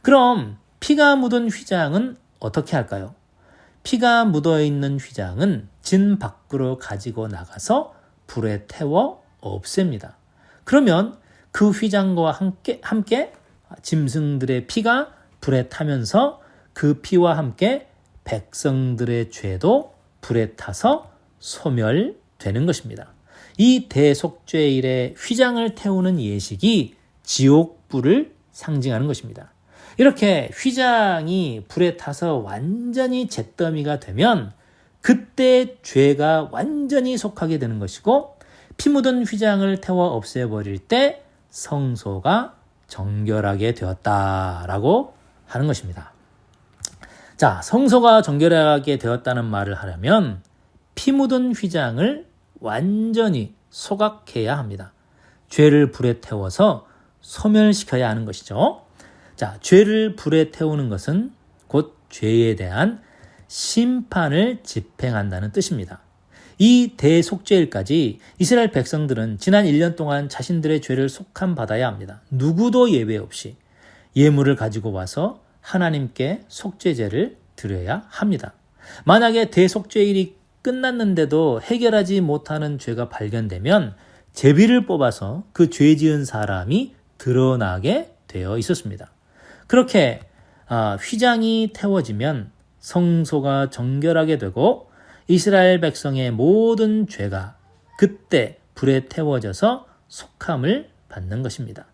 Speaker 1: 그럼 피가 묻은 휘장은 어떻게 할까요? 피가 묻어있는 휘장은 진 밖으로 가지고 나가서 불에 태워 없앱니다. 그러면 그 휘장과 함께 짐승들의 피가 불에 타면서 그 피와 함께 백성들의 죄도 불에 타서 소멸되는 것입니다. 이 대속죄일에 휘장을 태우는 예식이 지옥불을 상징하는 것입니다. 이렇게 휘장이 불에 타서 완전히 잿더미가 되면 그때 죄가 완전히 속하게 되는 것이고 피 묻은 휘장을 태워 없애버릴 때 성소가 정결하게 되었다라고 하는 것입니다. 자, 성소가 정결하게 되었다는 말을 하려면 피 묻은 휘장을 완전히 소각해야 합니다. 죄를 불에 태워서 소멸시켜야 하는 것이죠. 자, 죄를 불에 태우는 것은 곧 죄에 대한 심판을 집행한다는 뜻입니다. 이 대속죄일까지 이스라엘 백성들은 지난 1년 동안 자신들의 죄를 속함받아야 합니다. 누구도 예외 없이 예물을 가지고 와서 하나님께 속죄제를 드려야 합니다. 만약에 대속죄일이 끝났는데도 해결하지 못하는 죄가 발견되면 제비를 뽑아서 그 죄 지은 사람이 드러나게 되어 있었습니다. 그렇게 휘장이 태워지면 성소가 정결하게 되고 이스라엘 백성의 모든 죄가 그때 불에 태워져서 속함을 받는 것입니다.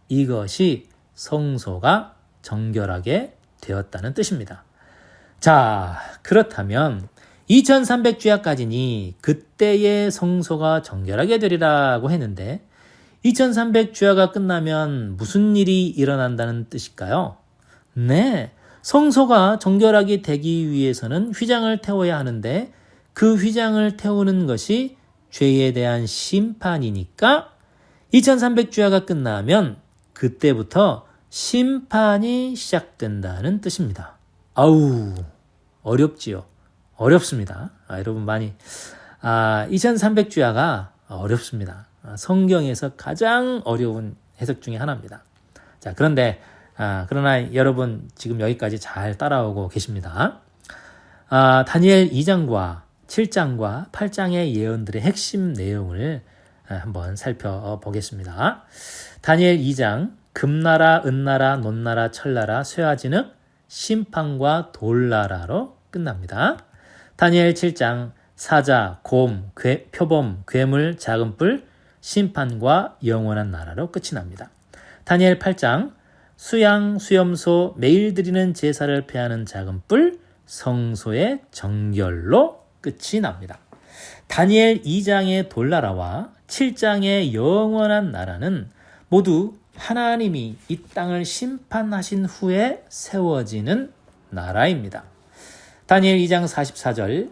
Speaker 1: 이것이 성소가 정결하게 되었다는 뜻입니다. 자, 그렇다면 2300주야까지니 그때의 성소가 정결하게 되리라고 했는데 2300주야가 끝나면 무슨 일이 일어난다는 뜻일까요? 네, 성소가 정결하게 되기 위해서는 휘장을 태워야 하는데 그 휘장을 태우는 것이 죄에 대한 심판이니까 2300주야가 끝나면 그때부터 심판이 시작된다는 뜻입니다. 아우, 어렵지요. 어렵습니다. 여러분 많이 2300주야가 어렵습니다. 성경에서 가장 어려운 해석 중에 하나입니다. 자, 그러나 여러분 지금 여기까지 잘 따라오고 계십니다. 다니엘 2장과 7장과 8장의 예언들의 핵심 내용을 한번 살펴보겠습니다. 다니엘 2장, 금나라, 은나라, 논나라, 철나라, 쇠화진흙, 심판과 돌나라로 끝납니다. 다니엘 7장, 사자, 곰, 표범, 괴물, 작은 뿔, 심판과 영원한 나라로 끝이 납니다. 다니엘 8장, 수양, 수염소, 매일 드리는 제사를 패하는 작은 뿔, 성소의 정결로 끝이 납니다. 다니엘 2장의 돌나라와 7장의 영원한 나라는 모두 하나님이 이 땅을 심판하신 후에 세워지는 나라입니다. 다니엘 2장 44절,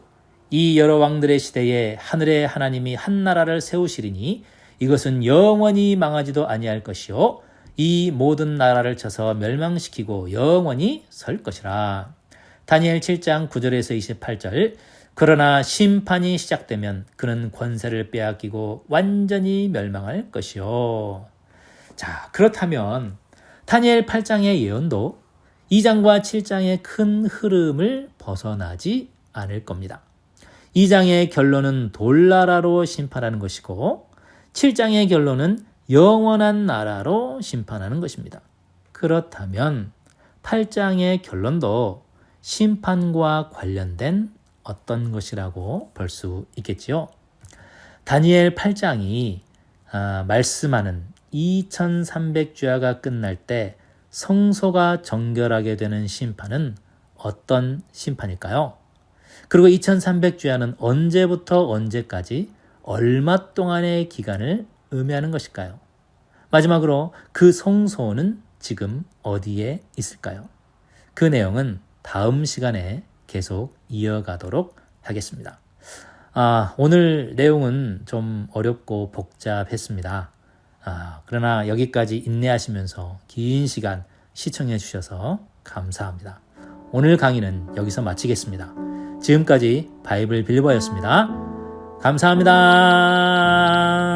Speaker 1: 이 여러 왕들의 시대에 하늘의 하나님이 한 나라를 세우시리니 이것은 영원히 망하지도 아니할 것이요 이 모든 나라를 쳐서 멸망시키고 영원히 설 것이라. 다니엘 7장 9절에서 28절, 그러나 심판이 시작되면 그는 권세를 빼앗기고 완전히 멸망할 것이요. 자, 그렇다면 다니엘 8장의 예언도 2장과 7장의 큰 흐름을 벗어나지 않을 겁니다. 2장의 결론은 돌나라로 심판하는 것이고 7장의 결론은 영원한 나라로 심판하는 것입니다. 그렇다면 8장의 결론도 심판과 관련된 어떤 것이라고 볼 수 있겠지요. 다니엘 8장이 말씀하는 2300주야가 끝날 때 성소가 정결하게 되는 심판은 어떤 심판일까요? 그리고 2300주야는 언제부터 언제까지 얼마 동안의 기간을 의미하는 것일까요? 마지막으로 그 성소는 지금 어디에 있을까요? 그 내용은 다음 시간에 계속 이어가도록 하겠습니다. 오늘 내용은 좀 어렵고 복잡했습니다. 그러나 여기까지 인내하시면서 긴 시간 시청해 주셔서 감사합니다. 오늘 강의는 여기서 마치겠습니다. 지금까지 바이블 빌리버였습니다. 감사합니다.